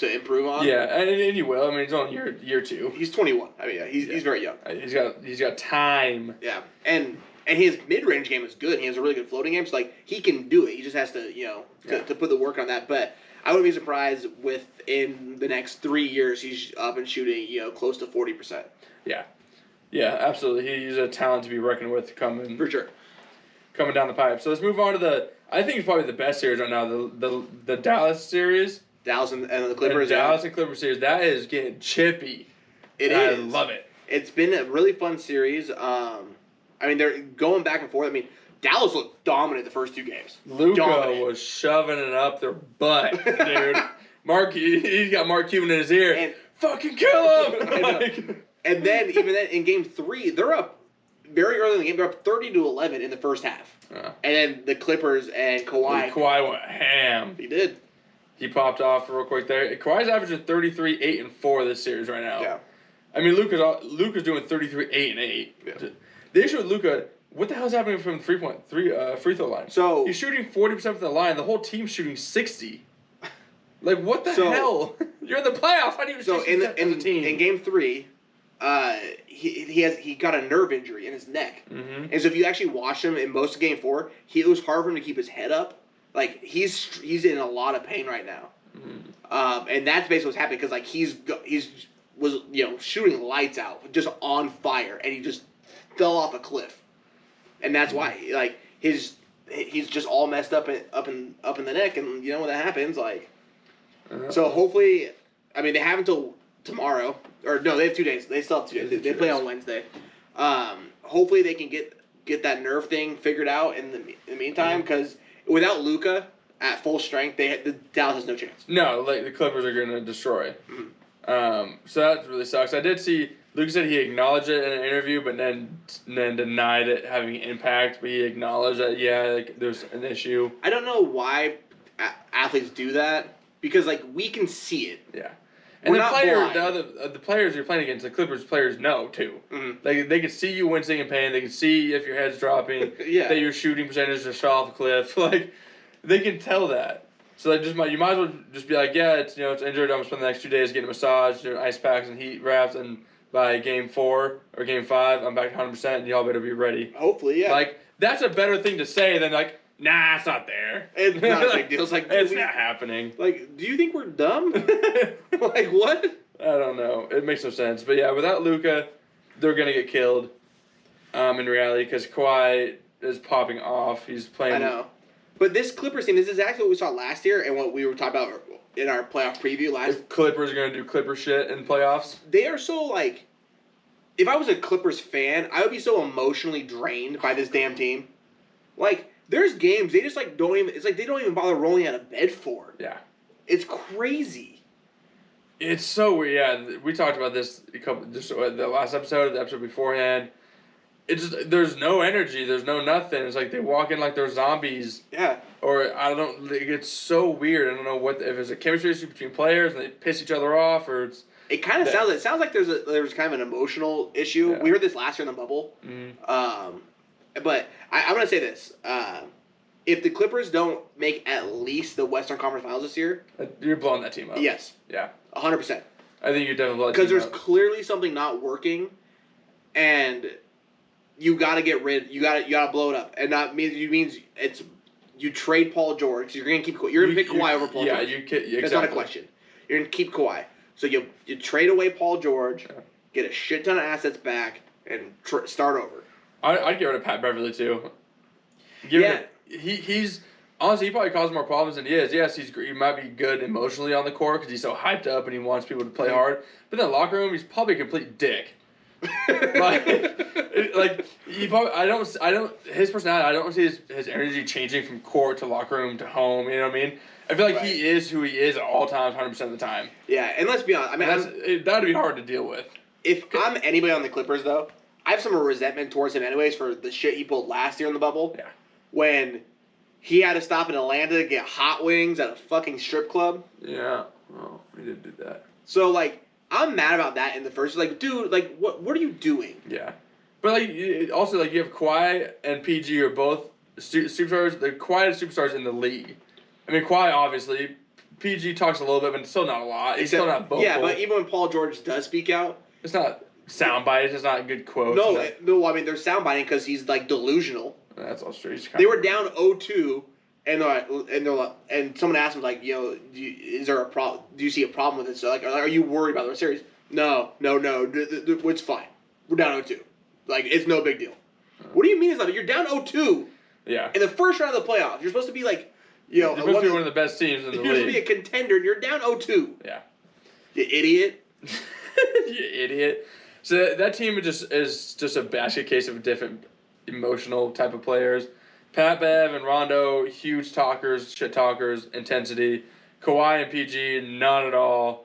improve on. Yeah, and he will. I mean, he's on year 2. He's 21. I mean, yeah, he's very young. He's got time. Yeah, and his mid-range game is good. He has a really good floating game, so he can do it. He just has to to put the work on that. But I wouldn't be surprised in the next 3 years he's up and shooting close to 40%. Yeah. Yeah, absolutely. He's a talent to be reckoned with coming down the pipe. So let's move on to I think it's probably the best series right now, the Dallas series. Dallas and the Clippers. Dallas and Clippers series. That is getting chippy. It is. I love it. It's been a really fun series. I mean, they're going back and forth. I mean, Dallas looked dominant the first 2 games. Luka was shoving it up their butt, dude. He's got Mark Cuban in his ear. And fucking kill him! And then, even then, in Game 3, they're up very early in the game. They're up 30-11 in the first half. And then the Clippers and Kawhi. Kawhi went ham. He did. He popped off real quick there. Kawhi's averaging 33, 8, and 4 this series right now. Yeah. I mean, Luka's doing 33, 8, and 8. Yeah. The issue with Luka, what the hell's happening from the free throw line? So he's shooting 40% from the line. The whole team's shooting 60. What the hell? You're in the playoffs. How do you shoot as a team? In Game 3, he got a nerve injury in his neck, and so if you actually watch him in most of Game 4, it was hard for him to keep his head up. He's in a lot of pain right now, and that's basically what's happening because he was shooting lights out, just on fire, and he just fell off a cliff, and that's why he's just all messed up in the neck, and when that happens so hopefully, I mean they have until tomorrow. Or no, they have 2 days. They still have 2 days. They play on Wednesday. Hopefully they can get that nerve thing figured out in the meantime, because without Luka at full strength, the Dallas has no chance. No, the Clippers are going to destroy. So that really sucks. I did see Luka said he acknowledged it in an interview, but then denied it having an impact. But he acknowledged that there's an issue. I don't know why athletes do that. because like we can see it. Yeah. And We're the not players, blind. the players you're playing against, the Clippers players know too. Mm-hmm. Like they can see you wincing in pain. They can see if your head's dropping. Yeah. That your shooting percentage just fell off a cliff. Like they can tell that. So you might as well just be like, yeah, it's it's injured. I'm gonna spend the next 2 days getting a massage, doing ice packs and heat wraps, and by game 4 or game 5, I'm back to 100%, and y'all better be ready. Hopefully, yeah. Like that's a better thing to say than like, nah, it's not there. It's not a big deal. It's like it's not happening. Like, do you think we're dumb? Like what? I don't know. It makes no sense. But yeah, without Luka, they're gonna get killed. In reality, because Kawhi is popping off. He's playing. I know. But this Clippers team, this is exactly what we saw last year and what we were talking about in our playoff preview last. If Clippers are gonna do Clipper shit in playoffs, They are so like. If I was a Clippers fan, I would be so emotionally drained by this damn team. Like, there's games they just like don't even. It's like they don't even bother rolling out of bed for. yeah. It's crazy. It's so weird. Yeah, we talked about this the last episode, the episode beforehand. It's just, there's no energy. There's no nothing. It's like they walk in like they're zombies. Yeah. Or I don't. Like, it's so weird. I don't know if it's a chemistry issue between players and they piss each other off, or it's. It kind of sounds. It sounds like there's kind of an emotional issue. Yeah. We heard this last year in the bubble. Mm-hmm. But I'm gonna say this: if the Clippers don't make at least the Western Conference Finals this year, You're blowing that team up. yes, Yeah. 100%. I think you're definitely blowing that Because team there's up. clearly something not working, and you gotta get rid. You gotta blow it up, and that means it's you trade Paul George. You're gonna pick Kawhi over Paul George. Exactly. That's not a question. You're gonna keep Kawhi. So you trade away Paul George, get a shit ton of assets back, and start over. I'd get rid of Pat Beverly too. He's honestly he probably causes more problems than he is. Yes, he might be good emotionally on the court because he's so hyped up and he wants people to play hard. But in the locker room, he's probably a complete dick. like he probably I don't his personality. I don't see his energy changing from court to locker room to home. You know what I mean? I feel like he is who he is at all times, 100% of the time. Yeah, and let's be honest. I mean, that'd be hard to deal with. If I'm anybody on the Clippers, though, I have some resentment towards him anyways for the shit he pulled last year in the bubble. Yeah. When he had to stop in Atlanta to get hot wings at a fucking strip club. Yeah. Well, he did do that. So, like, I'm mad about that in the first. Like, dude, like, what are you doing? Yeah. But, like, also, like, you have Kawhi and PG are both superstars. They're Kawhi superstars in the league. I mean, Kawhi, obviously. PG talks a little bit, but still not a lot. He's still not vocal. Yeah, but even when Paul George does speak out. It's not sound bites. It's not good quotes. No, I mean, they're sound biting because he's, like, delusional. That's all straight. They were down 0-2, and someone asked him, like, is there a problem? Do you see a problem with it? So, like, are you worried about the series? No. It's fine. We're down 0-2. Like, it's no big deal. What do you mean it's not? You're down 0-2. Yeah. In the first round of the playoffs, you're supposed to be like, you're supposed to be one of the best teams in the league. You're supposed to be a contender, and you're down 0-2. Yeah. You idiot. You idiot. So that team is just a basket case of different emotional type of players. Pat Bev and Rondo, huge talkers, shit talkers, intensity. Kawhi and PG, not at all.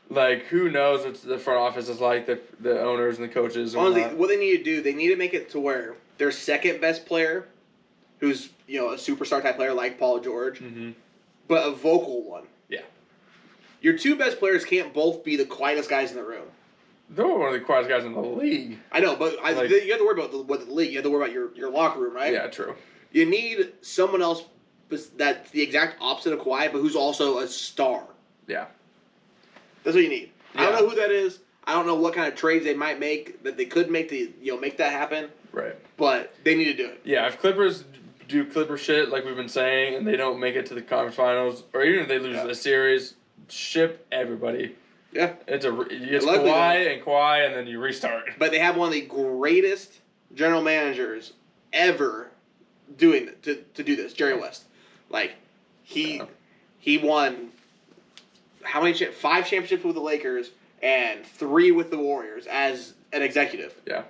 Like, who knows what the front office is like, the owners and the coaches. And honestly, what they need to do, they need to make it to where their second best player, who's a superstar type player like Paul George, but a vocal one. Yeah. Your two best players can't both be the quietest guys in the room. They're one of the quietest guys in the league. I know, but you have to worry about the league. You have to worry about your locker room, right? Yeah, true. You need someone else that's the exact opposite of Kawhi, but who's also a star. Yeah. That's what you need. Yeah. I don't know who that is. I don't know what kind of trades they might make that they could make to make that happen. Right. But they need to do it. Yeah, if Clippers do Clipper shit like we've been saying, and they don't make it to the conference finals, or even if they lose the series, ship everybody. Yeah. It's Kawhi, and then you restart. But they have one of the greatest general managers ever doing to do this, Jerry West. Like, he won how many 5 championships with the Lakers and 3 with the Warriors as an executive. Yeah.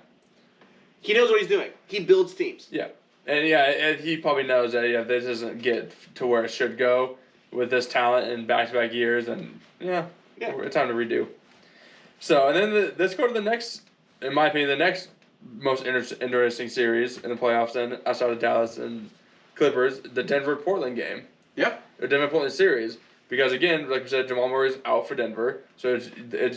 He knows what he's doing. He builds teams. Yeah. And he probably knows that if this doesn't get to where it should go with this talent in back-to-back years, then it's time to redo. So, and then let's go to the next, in my opinion, the next most interesting series in the playoffs then, outside of Dallas and Clippers, the Denver-Portland game. Yeah. The Denver-Portland series. Because again, like we said, Jamal Murray's out for Denver, so it's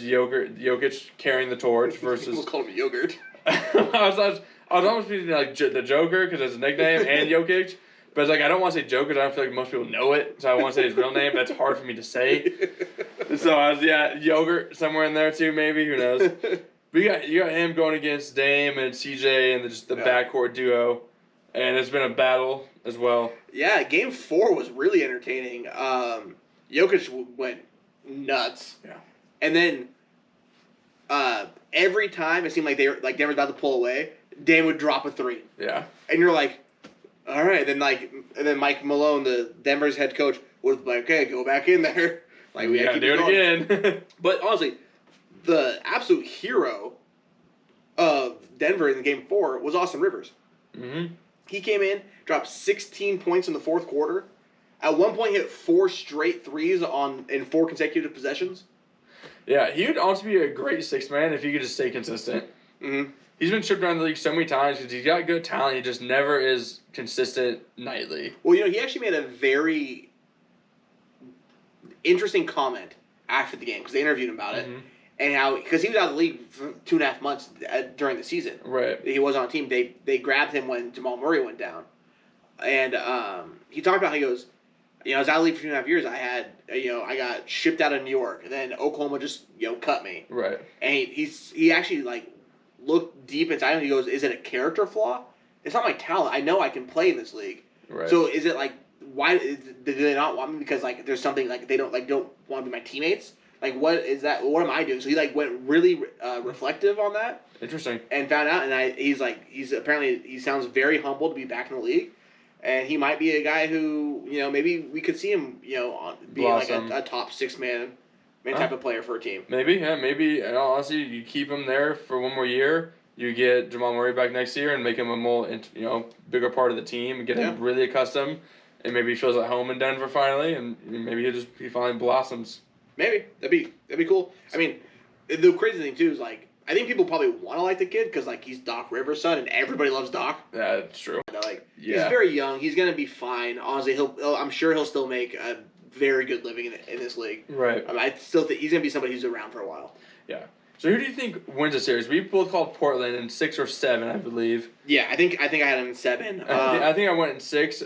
Jokic carrying the torch versus. People call him yogurt. I was almost thinking like the Joker because it's a nickname and Jokic, but it's like I don't want to say Joker. I don't feel like most people know it, so I want to say his real name. But it's hard for me to say. So I was yogurt somewhere in there too, maybe, who knows. But you got him going against Dame and CJ and just the backcourt duo, and it's been a battle as well. Yeah, Game 4 was really entertaining. Jokic went nuts. Yeah. And then every time it seemed like Denver's about to pull away, Dame would drop a 3. Yeah. And you're like, all right. And then Mike Malone, the Denver's head coach, was like, okay, go back in there. Like we gotta do it again. But honestly, the absolute hero of Denver in Game 4 was Austin Rivers. Mm-hmm. He came in, dropped 16 points in the fourth quarter. At one point, hit 4 straight threes in 4 consecutive possessions. Yeah, he would also be a great sixth man if he could just stay consistent. Mm-hmm. He's been shipped around the league so many times because he's got good talent. He just never is consistent nightly. Well, he actually made a very interesting comment after the game because they interviewed him about it. Mm-hmm. And how, because he was out of the league for 2.5 months during the season. Right. He was on a team. They grabbed him when Jamal Murray went down. And he talked about how he goes, I was out of the league for 2.5 years. I had, I got shipped out of New York. And then Oklahoma just, cut me. Right. And he actually, looked deep inside him. He goes, is it a character flaw? It's not my talent. I know I can play in this league. Right. So is it, why do they not want me? Because, there's something, they don't want to be my teammates? What is that? What am I doing? So he went really reflective on that. Interesting. And found out, and he sounds very humble to be back in the league, and he might be a guy who maybe we could see him being a top 6 man type of player for a team. Maybe, yeah, maybe. And honestly, you keep him there for one more year. You get Jamal Murray back next year and make him a more bigger part of the team and get him really accustomed, and maybe he feels at home in Denver finally, and maybe he finally blossoms. Maybe that'd be cool. I mean, the crazy thing too is I think people probably want to like the kid because he's Doc Rivers' son and everybody loves Doc. Yeah, that's true. He's very young. He's gonna be fine. Honestly, I'm sure he'll still make a very good living in this league. Right. I still think he's gonna be somebody who's around for a while. Yeah. So who do you think wins the series? We both called Portland in 6 or 7, I believe. Yeah, I think I had him in 7. I think I went in 6.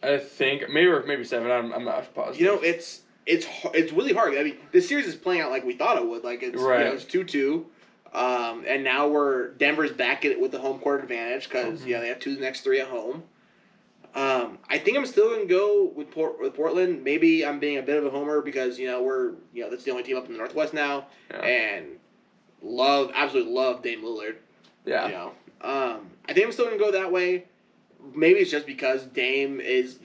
I think maybe 7. I'm not positive. It's really hard. I mean, this series is playing out like we thought it would. It's 2-2, and now Denver's back in it with the home court advantage because they have 2 of the next 3 at home. I think I'm still gonna go with Portland. Maybe I'm being a bit of a homer because that's the only team up in the Northwest now, and absolutely love Dame Lillard. Yeah. I think I'm still gonna go that way. Maybe it's just because Dame is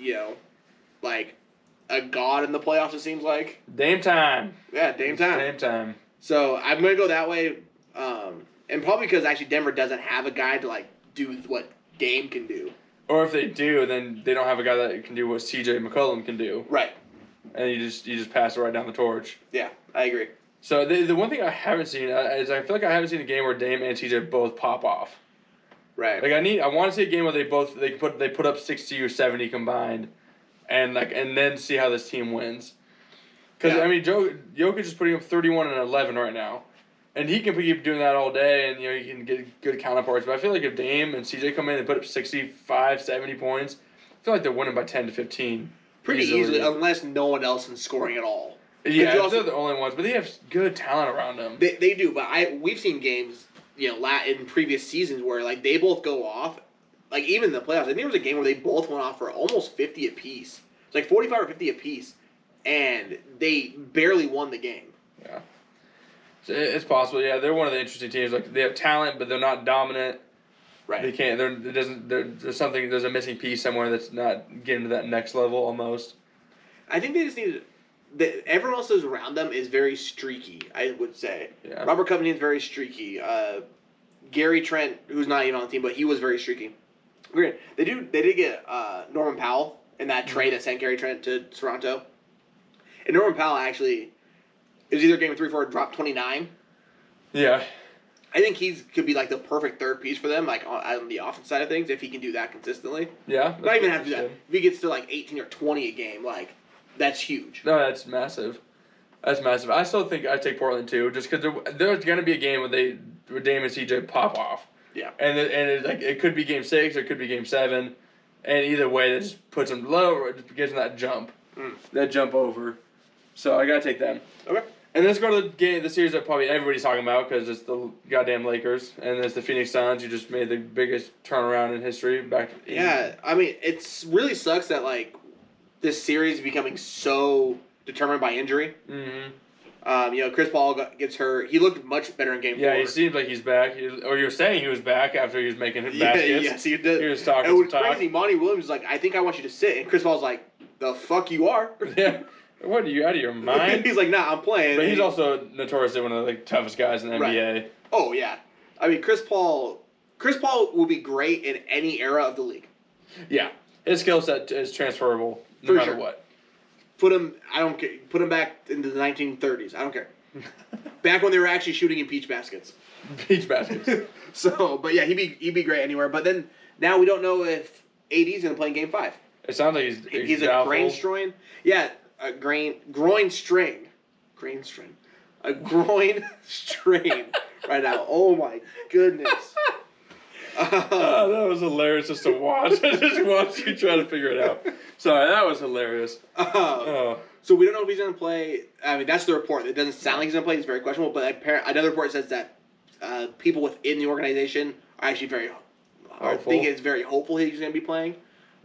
a god in the playoffs, it seems like. Dame time. Yeah, Dame time. Dame time. So I'm going to go that way. And probably because actually Denver doesn't have a guy to do what Dame can do. Or if they do, then they don't have a guy that can do what CJ McCollum can do. Right. And you just pass it right down the torch. Yeah, I agree. So the one thing I haven't seen is I feel like I haven't seen a game where Dame and CJ both pop off. Right. I want to see a game where they put up 60 or 70 combined. And then see how this team wins, because Jokic is putting up 31 and 11 right now, and he can keep doing that all day, and he can get good counterparts. But I feel like if Dame and CJ come in and put up 65, 70 points, I feel like they're winning by 10 to 15. Pretty easily, unless no one else is scoring at all. Yeah, they're the only ones, but they have good talent around them. They do, but we've seen games in previous seasons where they both go off. Even in the playoffs, I think there was a game where they both went off for almost 50 apiece. It's 45 or 50 apiece, and they barely won the game. Yeah. So it's possible. Yeah, they're one of the interesting teams. They have talent, but they're not dominant. Right. They can't. There's a missing piece somewhere that's not getting to that next level almost. I think they just need everyone else who's around them is very streaky, I would say. Yeah. Robert Covington's very streaky. Gary Trent, who's not even on the team, but he was very streaky. They did get Norman Powell in that trade that sent Gary Trent to Toronto. And Norman Powell actually, it was either game 3-4 dropped 29. Yeah. I think he could be the perfect third piece for them, on the offense side of things, if he can do that consistently. Yeah. Not even have to do that. If he gets to 18 or 20 a game, That's huge. No, that's massive. That's massive. I still think I take Portland too, just because there's going to be a game where Dame and CJ pop off. Yeah. And it could be game 6 or it could be game 7, and either way, that just puts them low, just gives them that jump, over. So I gotta take them. Okay. And let's go to the series that probably everybody's talking about because it's the goddamn Lakers and it's the Phoenix Suns who just made the biggest turnaround in history back. Yeah, I mean, it's really sucks that like this series is becoming so determined by injury. Mm-hmm. Chris Paul gets hurt. He looked much better in Game 4. Yeah, he seems like he's back. Or you're saying he was back after he was making baskets. Yes, he did. He was talking and it was some talk. crazy. Monty Williams was like, I think I want you to sit. And Chris Paul's like, the fuck you are? Yeah. What, are you out of your mind? He's like, nah, I'm playing. But he's also notoriously one of the toughest guys in the NBA. Right. Oh, yeah. I mean, Chris Paul will be great in any era of the league. Yeah. His skill set is transferable no matter what. Put him back into the 1930s. I don't care. Back when they were actually shooting in peach baskets. Peach baskets. But yeah, he'd be great anywhere. But then now we don't know if AD's going to play in Game 5. It sounds like he's a groin strain. Yeah, a groin strain. A groin strain right now. Oh my goodness. That was hilarious just to watch. I just watched you try to figure it out. Sorry, that was hilarious. So we don't know if he's going to play. I mean, that's the report. It doesn't sound like he's going to play. It's very questionable. But another report says that people within the organization are actually think it's very hopeful he's going to be playing.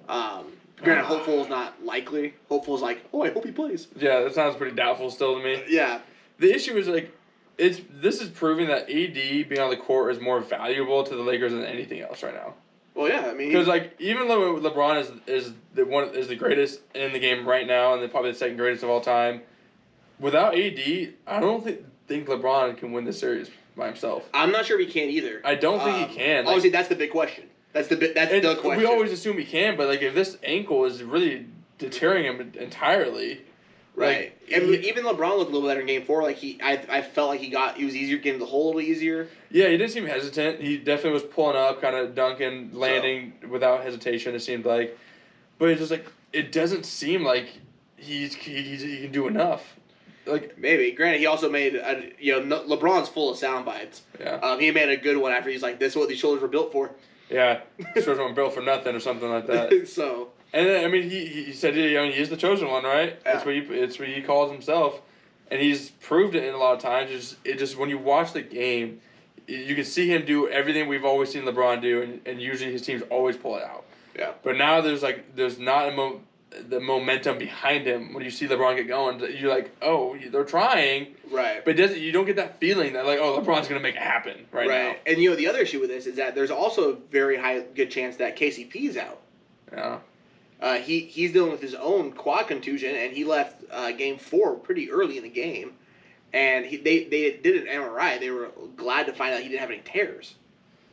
Granted, hopeful is not likely. Hopeful is like, oh, I hope he plays. Yeah, that sounds pretty doubtful still to me. Yeah. The issue is like, this is proving that AD being on the court is more valuable to the Lakers than anything else right now. Well, yeah, I mean, because like even though LeBron is the greatest in the game right now and probably the second greatest of all time, without AD, I don't think LeBron can win this series by himself. I'm not sure if he can either. I don't think he can. Obviously, that's the big question. That's the question. We always assume he can, but like if this ankle is really deterring him entirely. Right, and even LeBron looked a little better in Game 4. Like I felt like he was easier, getting the hole a little easier. Yeah, he didn't seem hesitant. He definitely was pulling up, kind of dunking, landing without hesitation. It seemed like, but it's just like it doesn't seem like he can do enough. Like maybe. Granted, he also made LeBron's full of sound bites. Yeah. He made a good one after he's like, "This is what these shoulders were built for." Yeah, shoulders weren't built for nothing or something like that. So. And then, I mean, he said he is the chosen one, right? Yeah. It's what he calls himself, and he's proved it in a lot of times. It just when you watch the game, you can see him do everything we've always seen LeBron do, and usually his teams always pull it out. Yeah. But now there's not the momentum behind him. When you see LeBron get going, you're like, oh, they're trying. Right. But you don't get that feeling that like, oh, LeBron's gonna make it happen right now. And the other issue with this is that there's also a very good chance that KCP's out. Yeah. He's dealing with his own quad contusion, and he left Game 4 pretty early in the game. And they did an MRI. They were glad to find out he didn't have any tears.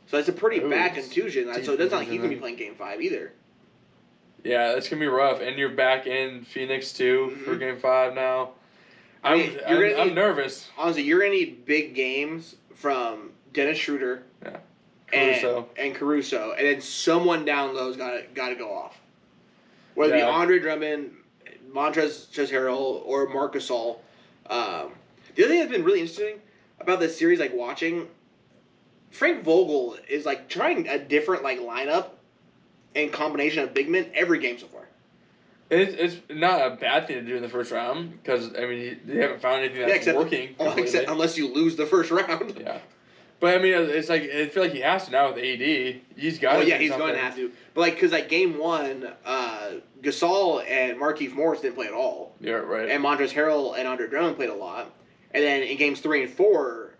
So it's a pretty bad contusion. So it doesn't sound like he's going to be playing Game 5 either. Yeah, it's going to be rough. And you're back in Phoenix, too, for Game 5 now. I'm nervous. Honestly, you're going to need big games from Dennis Schroeder and Caruso. And then someone down low's got to go off. Whether it be Andre Drummond, Montrezl Harrell, or Marc Gasol. The other thing that's been really interesting about this series, like watching, Frank Vogel is like trying a different like lineup and combination of big men every game so far. It's not a bad thing to do in the first round because I mean they haven't found anything that's working. Except unless you lose the first round. Yeah. But I mean, it's like I feel like he has to now with AD. He's got. Oh yeah, he's going to have to. But like, because like Game 1, Gasol and Markieff Morris didn't play at all. Yeah, right. And Montrezl Harrell and Andre Drummond played a lot. And then in Games 3 and 4,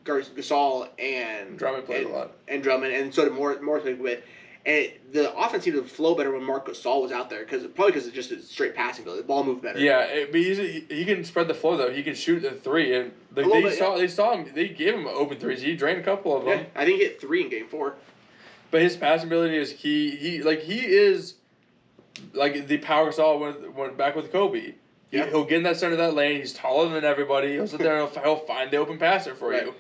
Gasol and Drummond played a lot. And Drummond, and so did Morris played a bit. And the offense seemed to flow better when Marc Gasol was out there, probably because it's just a straight passing ability. The ball moved better. Yeah, but he can spread the floor though. He can shoot the three, and they saw him. They gave him open threes. He drained a couple of them. Yeah, I think he hit 3 in Game 4. But his passing ability is key. He is like the power Gasol went back with Kobe. Yeah. He'll get in that center of that lane. He's taller than everybody. He'll sit there and he'll find the open passer for you.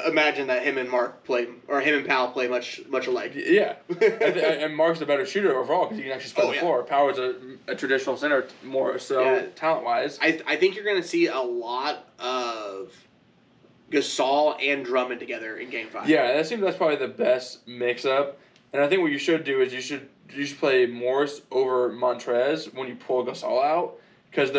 imagine that him and Mark play, or him and Powell play much alike. Yeah, and Mark's a better shooter overall because he can actually spread the floor. Powell's a traditional center more so talent wise. I think you're going to see a lot of Gasol and Drummond together in Game 5. Yeah, that's probably the best mix up. And I think what you should do is you should play Morris over Montrez when you pull Gasol out because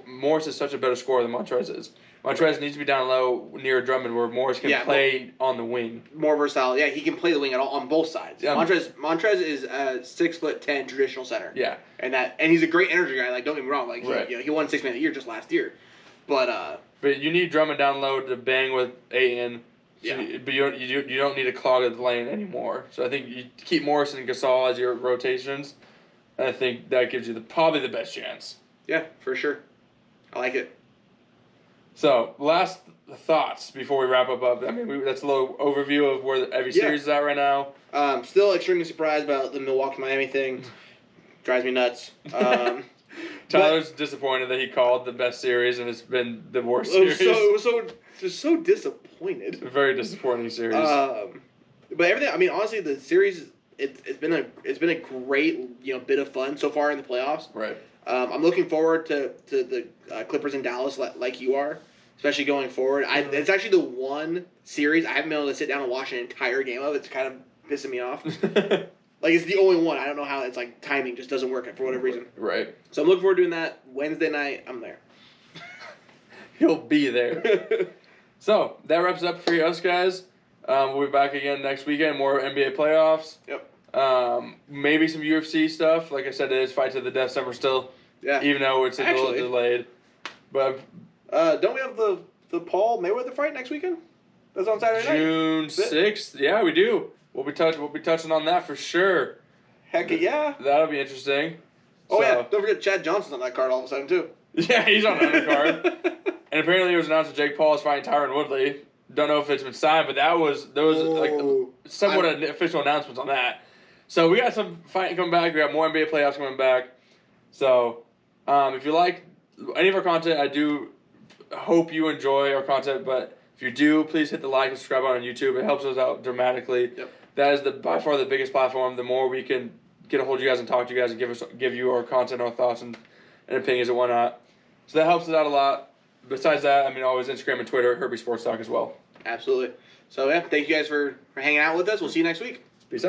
Morris is such a better scorer than Montrez is. Montrez needs to be down low near Drummond where Morris can play on the wing. More versatile. Yeah, he can play the wing on both sides. Yeah. Montrez is a 6'10" traditional center. Yeah. And he's a great energy guy. Like, don't get me wrong. Like he won 6 Man of the Year just last year. But you need Drummond down low to bang with Ayton. But you don't need to clog the lane anymore. So I think you keep Morris and Gasol as your rotations. And I think that gives you probably the best chance. Yeah, for sure. I like it. So, last thoughts before we wrap up. I mean, that's a little overview of where every series is at right now. Still extremely surprised about the Milwaukee-Miami thing. Drives me nuts. Tyler's disappointed that he called the best series, and it's been the worst series. Just so disappointed. Very disappointing series. But everything. I mean, honestly, the series it's been a great bit of fun so far in the playoffs. Right. I'm looking forward to the Clippers in Dallas like you are, especially going forward. It's actually the one series I haven't been able to sit down and watch an entire game of. It's kind of pissing me off. Like, it's the only one. I don't know how it's like timing just doesn't work for whatever reason. Right. So I'm looking forward to doing that Wednesday night. I'm there. He'll be there. So that wraps it up for us guys. We'll be back again next weekend. More NBA playoffs. Yep. Maybe some UFC stuff. Like I said, it is Fight to the Death summer still. Yeah. Even though it's a little delayed. But don't we have the Paul Mayweather fight next weekend? That's on Saturday night. June 6th. Yeah, we do. We'll be touching on that for sure. Heck yeah. That'll be interesting. Oh yeah. Don't forget Chad Johnson's on that card all of a sudden too. Yeah, he's on the card. And apparently it was announced that Jake Paul is fighting Tyron Woodley. Don't know if it's been signed, but there was somewhat an official announcements on that. So we got some fighting coming back. We got more NBA playoffs coming back. So if you like any of our content, I do hope you enjoy our content. But if you do, please hit the like and subscribe on YouTube. It helps us out dramatically. Yep. That is by far the biggest platform. The more we can get a hold of you guys and talk to you guys and give you our content, our thoughts and opinions and whatnot. So that helps us out a lot. Besides that, I mean, always Instagram and Twitter, Herbie Sports Talk as well. Absolutely. So, yeah, thank you guys for hanging out with us. We'll see you next week. Peace out.